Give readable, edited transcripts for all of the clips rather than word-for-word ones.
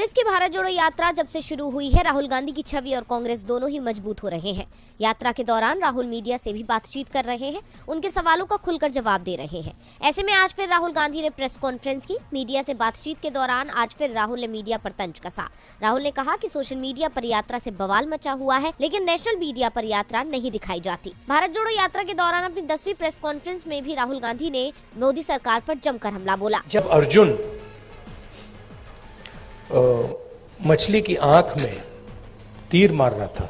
कांग्रेस की भारत जोड़ो यात्रा जब से शुरू हुई है, राहुल गांधी की छवि और कांग्रेस दोनों ही मजबूत हो रहे हैं। यात्रा के दौरान राहुल मीडिया से भी बातचीत कर रहे हैं, उनके सवालों का खुलकर जवाब दे रहे हैं। ऐसे में आज फिर राहुल गांधी ने प्रेस कॉन्फ्रेंस की। मीडिया से बातचीत के दौरान आज फिर राहुल ने मीडिया पर तंज कसा। राहुल ने कहा कि सोशल मीडिया पर यात्रा से बवाल मचा हुआ है, लेकिन नेशनल मीडिया पर यात्रा नहीं दिखाई जाती। भारत जोड़ो यात्रा के दौरान अपनी 10वीं प्रेस कॉन्फ्रेंस में भी राहुल गांधी ने मोदी सरकार पर जमकर हमला बोला। जब अर्जुन मछली की आंख में तीर मार रहा था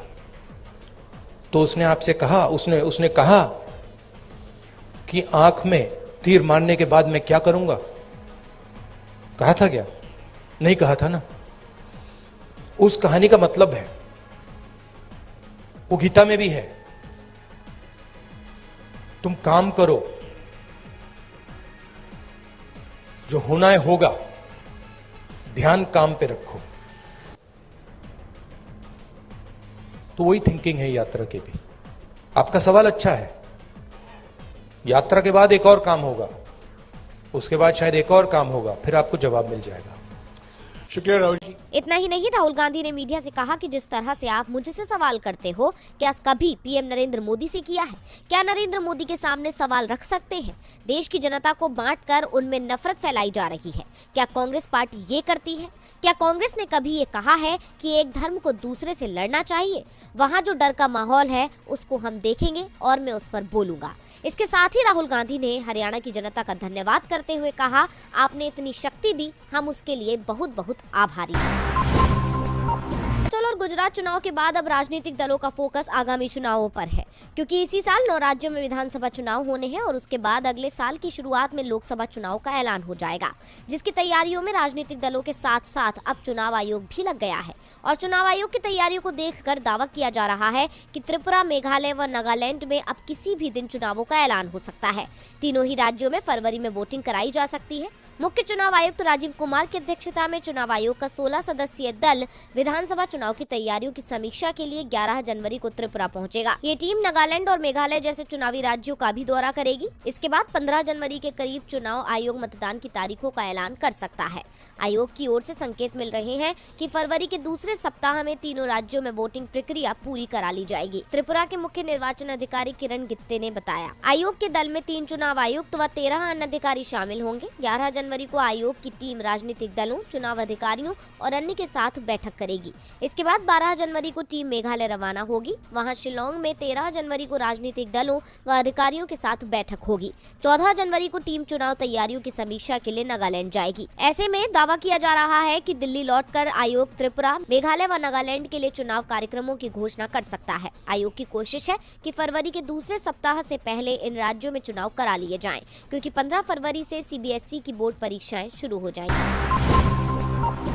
तो उसने आपसे कहा, उसने कहा कि आंख में तीर मारने के बाद मैं क्या करूंगा? कहा था क्या? नहीं कहा था ना। उस कहानी का मतलब है, वो गीता में भी है, तुम काम करो, जो होना है होगा, ध्यान काम पे रखो। तो वही थिंकिंग है यात्रा की भी। आपका सवाल अच्छा है। यात्रा के बाद एक और काम होगा, उसके बाद शायद एक और काम होगा, फिर आपको जवाब मिल जाएगा। शुक्रिया राहुल जी। इतना ही नहीं, राहुल गांधी ने मीडिया से कहा कि जिस तरह से आप मुझसे सवाल करते हो, क्या कभी पीएम नरेंद्र मोदी से किया है? क्या नरेंद्र मोदी के सामने सवाल रख सकते हैं? देश की जनता को बांटकर उनमें नफरत फैलाई जा रही है। क्या कांग्रेस पार्टी ये करती है? क्या कांग्रेस ने कभी ये कहा है कि एक धर्म को दूसरे से लड़ना चाहिए? वहाँ जो डर का माहौल है उसको हम देखेंगे और मैं उस पर बोलूंगा। इसके साथ ही राहुल गांधी ने हरियाणा की जनता का धन्यवाद करते हुए कहा, आपने इतनी शक्ति दी, हम उसके लिए बहुत बहुत आभारी हैं। चलो, और गुजरात चुनाव के बाद अब राजनीतिक दलों का फोकस आगामी चुनावों पर है, क्योंकि इसी साल 9 राज्यों में विधानसभा चुनाव होने हैं और उसके बाद अगले साल की शुरुआत में लोकसभा चुनाव का ऐलान हो जाएगा, जिसकी तैयारियों में राजनीतिक दलों के साथ साथ अब चुनाव आयोग भी लग गया है। और चुनाव आयोग की तैयारियों को देखकर दावा किया जा रहा है कि त्रिपुरा, मेघालय व नागालैंड में अब किसी भी दिन चुनावों का ऐलान हो सकता है। तीनों ही राज्यों में फरवरी में वोटिंग कराई जा सकती है। मुख्य चुनाव आयुक्त राजीव कुमार की अध्यक्षता में चुनाव आयोग का 16 सदस्यीय दल विधानसभा चुनाव की तैयारियों की समीक्षा के लिए 11 जनवरी को त्रिपुरा पहुंचेगा। ये टीम नागालैंड और मेघालय जैसे चुनावी राज्यों का भी दौरा करेगी। इसके बाद 15 जनवरी के करीब चुनाव आयोग मतदान की तारीखों का ऐलान कर सकता है। आयोग की ओर से संकेत मिल रहे हैं कि फरवरी के दूसरे सप्ताह में तीनों राज्यों में वोटिंग प्रक्रिया पूरी करा ली जाएगी। त्रिपुरा के मुख्य निर्वाचन अधिकारी किरण गित्ते ने बताया, आयोग के दल में 3 चुनाव आयुक्त व 13 अन्य अधिकारी शामिल होंगे। 11 जनवरी को आयोग की टीम राजनीतिक दलों, चुनाव अधिकारियों और अन्य के साथ बैठक करेगी। इसके बाद 12 जनवरी को टीम मेघालय रवाना होगी। वहां शिलोंग में 13 जनवरी को राजनीतिक दलों व अधिकारियों के साथ बैठक होगी। 14 जनवरी को टीम चुनाव तैयारियों की समीक्षा के लिए नागालैंड जाएगी। ऐसे में दावा किया जा रहा है कि दिल्ली लौटकर आयोग त्रिपुरा, मेघालय व नागालैंड के लिए चुनाव कार्यक्रमों की घोषणा कर सकता है। आयोग की कोशिश है कि फरवरी के दूसरे सप्ताह से पहले इन राज्यों में चुनाव करा लिए जाएं, क्योंकि 15 फरवरी से सीबीएसई की बोर्ड परीक्षाएं शुरू हो जाएंगी।